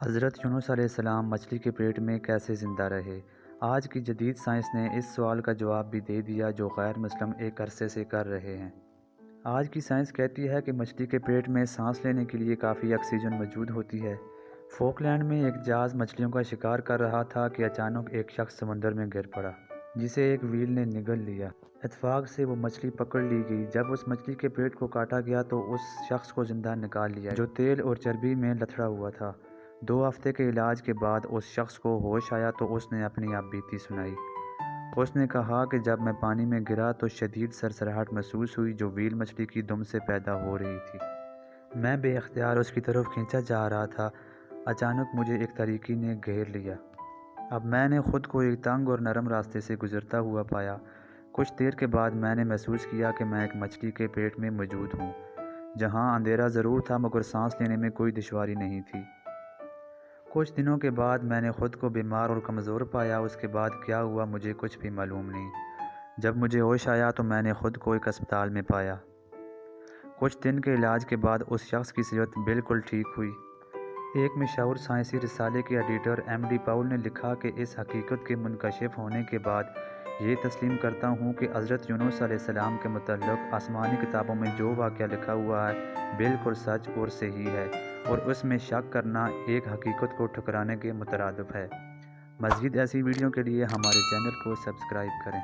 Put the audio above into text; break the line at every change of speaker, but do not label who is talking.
حضرت یونس علیہ السلام مچھلی کے پیٹ میں کیسے زندہ رہے؟ آج کی جدید سائنس نے اس سوال کا جواب بھی دے دیا جو غیر مسلم ایک عرصے سے کر رہے ہیں۔ آج کی سائنس کہتی ہے کہ مچھلی کے پیٹ میں سانس لینے کے لیے کافی آکسیجن موجود ہوتی ہے۔ فوکلینڈ میں ایک جہاز مچھلیوں کا شکار کر رہا تھا کہ اچانک ایک شخص سمندر میں گر پڑا جسے ایک ویل نے نگل لیا۔ اتفاق سے وہ مچھلی پکڑ لی گئی۔ جب اس مچھلی کے پیٹ کو کاٹا گیا تو اس شخص کو زندہ نکال لیا جو تیل اور چربی میں لتھڑا ہوا تھا۔ 2 ہفتے کے علاج کے بعد اس شخص کو ہوش آیا تو اس نے اپنی آپ بیتی سنائی۔ اس نے کہا کہ جب میں پانی میں گرا تو شدید سرسراہٹ محسوس ہوئی جو ویل مچھلی کی دم سے پیدا ہو رہی تھی۔ میں بے اختیار اس کی طرف کھینچا جا رہا تھا۔ اچانک مجھے ایک تاریکی نے گھیر لیا۔ اب میں نے خود کو ایک تنگ اور نرم راستے سے گزرتا ہوا پایا۔ کچھ دیر کے بعد میں نے محسوس کیا کہ میں ایک مچھلی کے پیٹ میں موجود ہوں جہاں اندھیرا ضرور تھا مگر سانس لینے میں کوئی دشواری نہیں تھی۔ کچھ دنوں کے بعد میں نے خود کو بیمار اور کمزور پایا۔ اس کے بعد کیا ہوا مجھے کچھ بھی معلوم نہیں۔ جب مجھے ہوش آیا تو میں نے خود کو ایک اسپتال میں پایا۔ کچھ دن کے علاج کے بعد اس شخص کی صحت بالکل ٹھیک ہوئی۔ ایک مشہور سائنسی رسالے کے ایڈیٹر ایم ڈی پاول نے لکھا کہ اس حقیقت کے منکشف ہونے کے بعد یہ تسلیم کرتا ہوں کہ حضرت یونس علیہ السلام کے متعلق آسمانی کتابوں میں جو واقعہ لکھا ہوا ہے بالکل سچ اور صحیح ہے اور اس میں شک کرنا ایک حقیقت کو ٹھکرانے کے مترادف ہے۔ مزید ایسی ویڈیو کے لیے ہمارے چینل کو سبسکرائب کریں۔